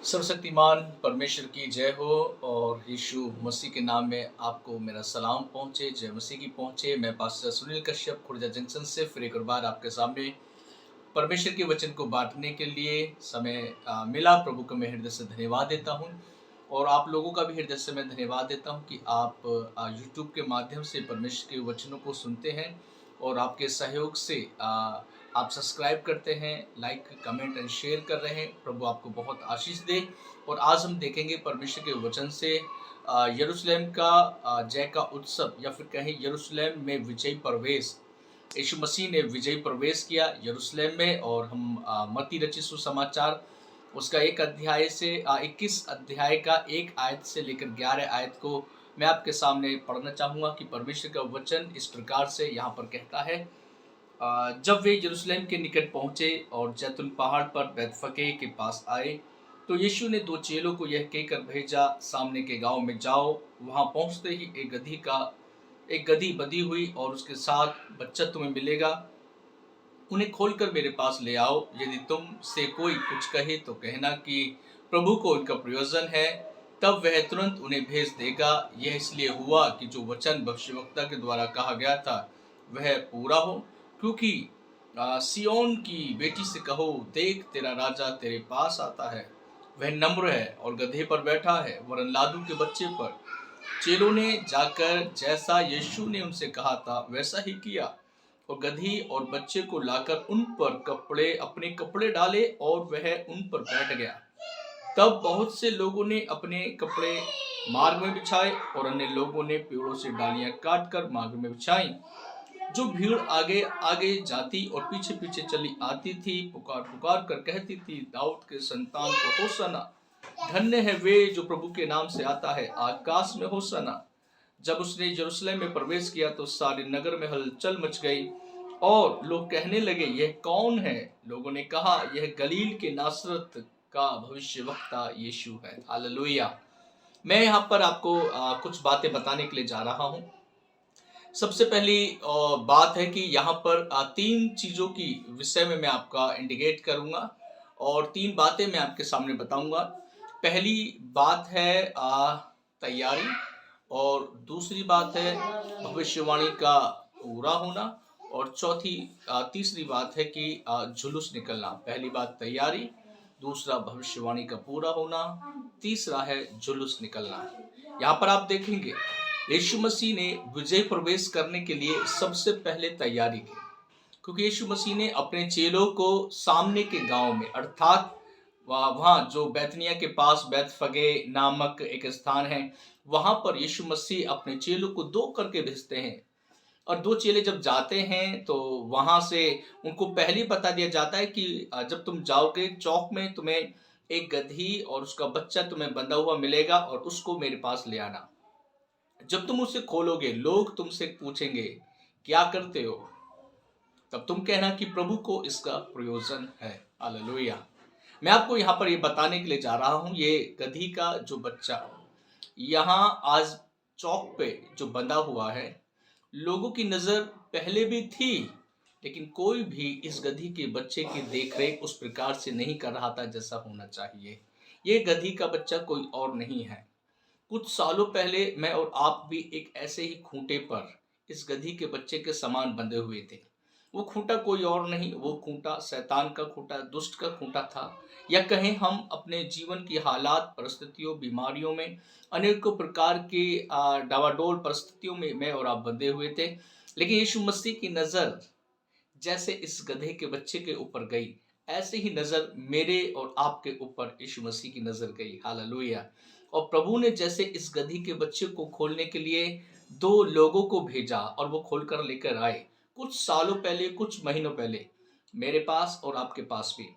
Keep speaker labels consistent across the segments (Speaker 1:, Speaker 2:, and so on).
Speaker 1: सर्वशक्तिमान परमेश्वर की जय हो और यीशु मसीह के नाम में आपको मेरा सलाम पहुँचे, जय मसीह की पहुँचे। मैं पास्टर सुनील कश्यप खुर्जा जंक्शन से फिर एक और बार आपके सामने परमेश्वर के वचन को बांटने के लिए समय मिला। प्रभु को मैं हृदय से धन्यवाद देता हूँ और आप लोगों का भी हृदय से मैं धन्यवाद देता हूँ कि आप यूट्यूब के माध्यम से परमेश्वर के वचनों को सुनते हैं और आपके सहयोग से आप सब्सक्राइब करते हैं, लाइक कमेंट एंड शेयर कर रहे हैं। प्रभु आपको बहुत आशीष दे। और आज हम देखेंगे परमेश्वर के वचन से यरूशलेम का जय का उत्सव या फिर कहें यरूशलेम में विजय प्रवेश। यीशु मसीह ने विजय प्रवेश किया यरूशलेम में और हम मत्ती रचित सुसमाचार उसका 1 अध्याय से 21 अध्याय का 1 आयत से लेकर 11 आयत को मैं आपके सामने पढ़ना चाहूँगा कि परमेश्वर का वचन इस प्रकार से यहाँ पर कहता है। जब वे यरूशलेम के निकट पहुँचे और जैतून पहाड़ पर बैतफगे के पास आए तो यीशु ने 2 चेलों को यह कहकर भेजा, सामने के गांव में जाओ। वहां पहुंचते ही एक गधी बंधी हुई और उसके साथ बच्चा तुम्हें मिलेगा। उन्हें खोलकर मेरे पास ले आओ। यदि तुम से कोई कुछ कहे तो कहना कि प्रभु को इनका प्रयोजन है, तब वह तुरंत उन्हें भेज देगा। यह इसलिए हुआ कि जो वचन भविष्यवक्ता के द्वारा कहा गया था वह पूरा हो। क्योंकि सियोन की बेटी से कहो, देख तेरा राजा तेरे पास आता है, वह नम्र है और गधे पर बैठा है, वरन लादू के बच्चे पर। चेलों ने जाकर जैसा यीशु ने उनसे कहा था वैसा ही किया और गधी और बच्चे को लाकर उन पर अपने कपड़े डाले और वह उन पर बैठ गया। तब बहुत से लोगों ने अपने कपड़े मार्ग में बिछाए और अन्य लोगों ने पेड़ों से डालियां काटकर मार्ग में बिछाई। जो भीड़ आगे आगे जाती और पीछे पीछे चली आती थी, पुकार पुकार कर कहती थी, दाऊद के संतान को होसना, धन्य है वे जो प्रभु के नाम से आता है, आकाश में होसना। जब उसने यरूशलेम में प्रवेश किया तो सारे नगर में हलचल मच गई और लोग कहने लगे, यह कौन है? लोगों ने कहा, यह गलील के नासरत का भविष्यवक्ता यीशु है। हालेलुया। मैं यहाँ पर आपको कुछ बातें बताने के लिए जा रहा हूँ। सबसे पहली बात है कि यहाँ पर 3 चीज़ों की विषय में मैं आपका इंडिकेट करूँगा और 3 बातें मैं आपके सामने बताऊँगा। पहली बात है तैयारी और दूसरी बात है भविष्यवाणी का पूरा होना और तीसरी बात है कि जुलूस निकलना। पहली बात तैयारी, दूसरा भविष्यवाणी का पूरा होना, तीसरा है जुलूस निकलना। यहाँ पर आप देखेंगे यीशु मसीह ने विजय प्रवेश करने के लिए सबसे पहले तैयारी की, क्योंकि यीशु मसीह ने अपने चेलों को सामने के गांव में अर्थात वहाँ जो बैतनिया के पास बैतफगे नामक एक स्थान है, वहां पर यीशु मसीह अपने चेलों को 2 करके भेजते हैं। और 2 चेले जब जाते हैं तो वहां से उनको पहले बता दिया जाता है कि जब तुम जाओगे चौक में तुम्हें एक गधी और उसका बच्चा तुम्हें बंधा हुआ मिलेगा और उसको मेरे पास ले आना। जब तुम उसे खोलोगे, लोग तुमसे पूछेंगे क्या करते हो, तब तुम कहना कि प्रभु को इसका प्रयोजन है। हालेलुया। मैं आपको यहाँ पर ये बताने के लिए जा रहा हूँ, ये गधी का जो बच्चा यहाँ आज चौक पे जो बंधा हुआ है, लोगों की नजर पहले भी थी, लेकिन कोई भी इस गधी के बच्चे की देखरेख उस प्रकार से नहीं कर रहा था जैसा होना चाहिए। ये गधी का बच्चा कोई और नहीं है। कुछ सालों पहले मैं और आप भी एक ऐसे ही खूंटे पर इस गधी के बच्चे के समान बंधे हुए थे। वो खूंटा कोई और नहीं, वो खूंटा शैतान का खूंटा, दुष्ट का खूंटा था। या कहें हम अपने जीवन की हालात, परिस्थितियों, बीमारियों में, अनेकों प्रकार की डावाडोल परिस्थितियों में मैं और आप बंधे हुए थे। लेकिन यीशु मसीह की नजर जैसे इस गधे के बच्चे के ऊपर गई, ऐसे ही नजर मेरे और आपके ऊपर यीशु मसीह की नजर गई। हालेलुया। और प्रभु ने जैसे इस गधी के बच्चे को खोलने के लिए 2 लोगों को भेजा और वो खोलकर लेकर आए, कुछ सालों पहले, कुछ महीनों पहले मेरे पास और आपके पास भी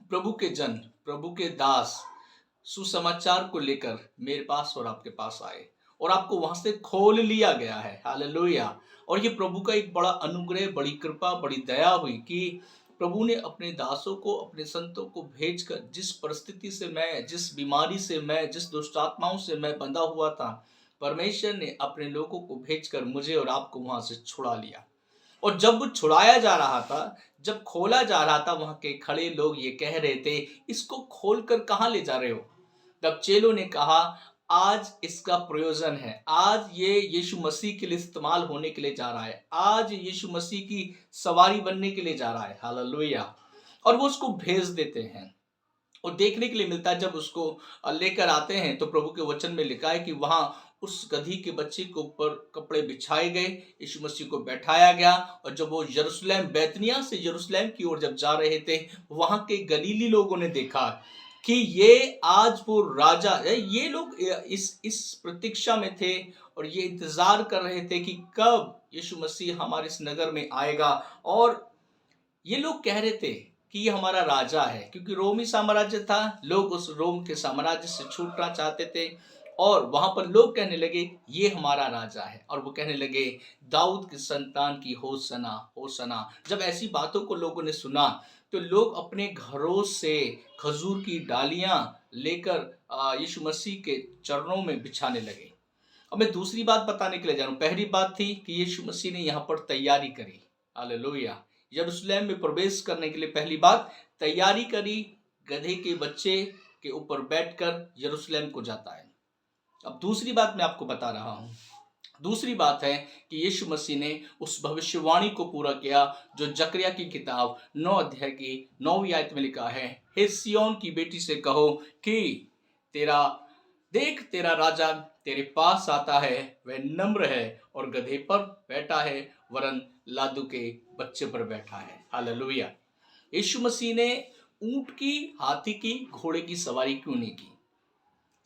Speaker 1: प्रभु के जन, प्रभु के दास सुसमाचार को लेकर मेरे पास और आपके पास आए और आपको वहां से खोल लिया गया है। हालेलुया। और ये प्रभु का एक बड़ा अनुग्रह, बड़ी कृपा, बड़ी दया हुई कि प्रभु ने अपने दासों को, अपने संतों को भेजकर जिस परिस्थिति से मैं, जिस बीमारी से मैं, जिस दुष्ट आत्माओं से मैं बंधा हुआ था, परमेश्वर ने अपने लोगों को भेजकर मुझे और आपको वहां से छुड़ा लिया। और जब छुड़ाया जा रहा था, जब खोला जा रहा था, वहां के खड़े लोग ये कह रहे थे, इसको खोलकर कहाँ ले जा रहे हो? तब चेलों ने कहा, आज इसका प्रयोजन है, आज ये यीशु मसीह के लिए इस्तेमाल होने के लिए जा रहा है, आज यीशु मसीह की सवारी बनने के लिए जा रहा है। हालेलुया। और वो उसको भेज देते हैं। और देखने के लिए मिलता है, जब उसको लेकर आते हैं तो प्रभु के वचन में लिखा है कि वहां उस गधी के बच्चे के ऊपर कपड़े बिछाए गए, यीशु मसीह को बैठाया गया। और जब वो यरूशलेम, बैतनिया से यरूशलेम की ओर जब जा रहे थे, वहां के गलीली लोगों ने देखा कि ये आज वो राजा है। ये लोग इस प्रतीक्षा में थे और ये इंतजार कर रहे थे कि कब यीशु मसीह हमारे इस नगर में आएगा। और ये लोग कह रहे थे कि ये हमारा राजा है, क्योंकि रोमी साम्राज्य था, लोग उस रोम के साम्राज्य से छूटना चाहते थे। और वहां पर लोग कहने लगे, ये हमारा राजा है। और वो कहने लगे, दाऊद की संतान की होसना होसना। जब ऐसी बातों को लोगों ने सुना, तो लोग अपने घरों से खजूर की डालियां लेकर यीशु मसीह के चरणों में बिछाने लगे। अब मैं दूसरी बात बताने के लिए जा रहा हूं। पहली बात थी कि यीशु मसीह ने यहाँ पर तैयारी करी। हालेलुया। यरूशलेम में प्रवेश करने के लिए पहली बात तैयारी करी, गधे के बच्चे के ऊपर बैठकर यरूशलेम को जाता है। अब दूसरी बात मैं आपको बता रहा हूं। दूसरी बात है कि यीशु मसीह ने उस भविष्यवाणी को पूरा किया जो जकरिया की किताब 9 अध्याय की 9वीं आयत में लिखा है, हे सिय्योन की बेटी से कहो कि तेरा देख, तेरा राजा तेरे पास आता है, वह नम्र है और गधे पर बैठा है, वरन लादू के बच्चे पर बैठा है। हालेलुया। यीशु मसीह ने ऊंट की, हाथी की, घोड़े की सवारी क्यों नहीं की?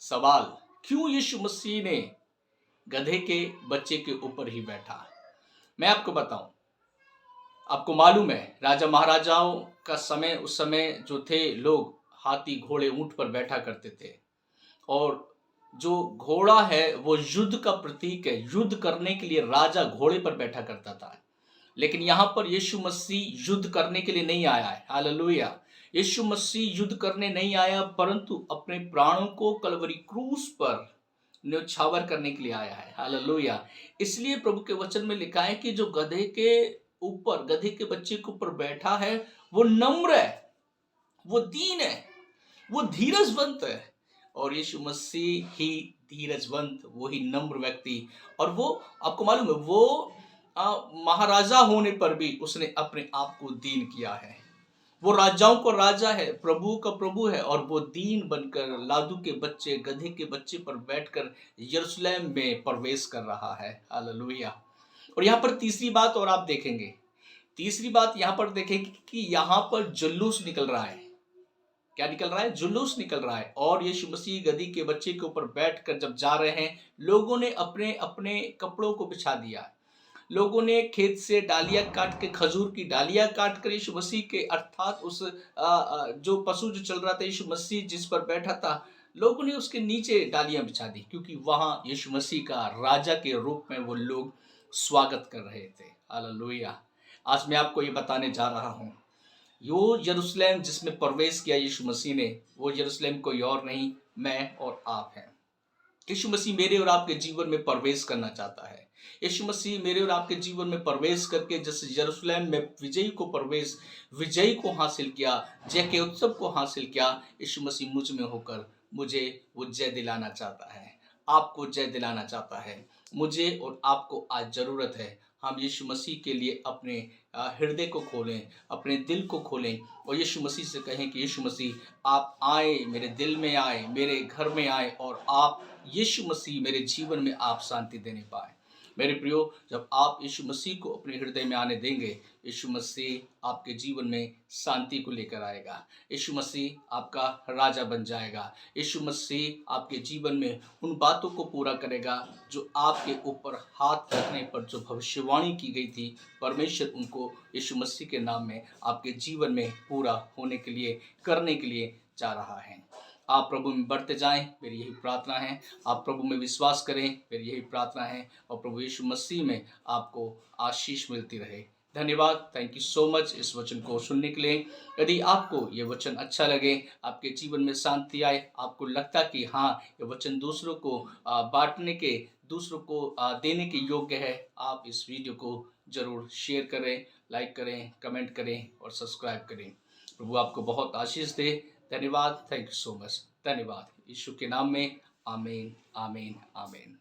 Speaker 1: सवाल, क्यों यीशु मसीह ने गधे के बच्चे के ऊपर ही बैठा? मैं आपको बताऊं। आपको मालूम है, राजा महाराजाओं का समय, उस समय जो थे लोग हाथी, घोड़े, ऊंट पर बैठा करते थे। और जो घोड़ा है वो युद्ध का प्रतीक है। युद्ध करने के लिए राजा घोड़े पर बैठा करता था। लेकिन यहाँ पर यीशु मसीह युद्ध करने के लिए नहीं आया है। हालेलुया। यीशु मसीह युद्ध करने नहीं आया, परंतु अपने प्राणों को कलवरी क्रूस पर न्यौछावर करने के लिए आया है। हालेलुया। इसलिए प्रभु के वचन में लिखा है कि जो गधे के ऊपर, गधे के बच्चे के ऊपर बैठा है, वो नम्र है, वो दीन है, वो धीरजवंत है। और यीशु मसीह ही धीरजवंत, वो ही नम्र व्यक्ति। और वो, आपको मालूम है, वो महाराजा होने पर भी उसने अपने आप को दीन किया है। वो राजाओं को राजा है, प्रभु का प्रभु है। और वो दीन बनकर लादू के बच्चे, गधे के बच्चे पर बैठकर यरूशलेम में प्रवेश कर रहा है। हालेलुया। और यहाँ पर तीसरी बात और आप देखेंगे, तीसरी बात यहाँ पर देखेंगे कि यहाँ पर जुलूस निकल रहा है। क्या निकल रहा है? जुलूस निकल रहा है। और यीशु मसीह गधी के बच्चे के ऊपर बैठकर जब जा रहे हैं, लोगों ने अपने अपने कपड़ों को बिछा दिया। लोगों ने खेत से डालियां काट के, खजूर की डालियां काट कर यीशु मसीह के, अर्थात उस जो पशु जो चल रहा था, यीशु मसीह जिस पर बैठा था, लोगों ने उसके नीचे डालियां बिछा दी, क्योंकि वहां यीशु मसीह का राजा के रूप में वो लोग स्वागत कर रहे थे। हालेलुया। आज मैं आपको ये बताने जा रहा हूँ, यो यरूशलेम जिसमें प्रवेश किया यीशु मसीह ने, वो यरूशलेम कोई और नहीं, मैं और आप हैं। यीशु मसीह मेरे और आपके जीवन में प्रवेश करना चाहता है। यीशु मसीह मेरे और आपके जीवन में प्रवेश करके, जैसे यरूशलेम में विजयी को हासिल किया, जय के उत्सव को हासिल किया, यीशु मसीह मुझ में होकर मुझे वो जय दिलाना चाहता है, आपको जय दिलाना चाहता है। मुझे और आपको आज जरूरत है, हम यीशु मसीह के लिए अपने हृदय को खोलें, अपने दिल को खोलें और यीशु मसीह से कहें कि यीशु मसीह आप आए, मेरे दिल में आए, मेरे घर में आए, और आप यीशु मसीह मेरे जीवन में आप शांति देने पाए। मेरे प्रियो, जब आप यीशु मसीह को अपने हृदय में आने देंगे, यीशु मसीह आपके जीवन में शांति को लेकर आएगा। यीशु मसीह आपका राजा बन जाएगा। यीशु मसीह आपके जीवन में उन बातों को पूरा करेगा जो आपके ऊपर हाथ रखने पर जो भविष्यवाणी की गई थी, परमेश्वर उनको यीशु मसीह के नाम में आपके जीवन में पूरा होने के लिए, करने के लिए जा रहा है। आप प्रभु में बढ़ते जाएं, मेरी यही प्रार्थना है। आप प्रभु में विश्वास करें, मेरी यही प्रार्थना है। और प्रभु यीशु मसीह में आपको आशीष मिलती रहे। धन्यवाद। थैंक यू सो मच इस वचन को सुनने के लिए। यदि आपको ये वचन अच्छा लगे, आपके जीवन में शांति आए, आपको लगता कि हाँ, ये वचन दूसरों को बांटने के, दूसरों को देने के योग्य है, आप इस वीडियो को जरूर शेयर करें, लाइक करें, कमेंट करें और सब्सक्राइब करें। प्रभु आपको बहुत आशीष दे। धन्यवाद। Thank you so much. धन्यवाद। यीशु के नाम में आमीन, आमीन, आमीन।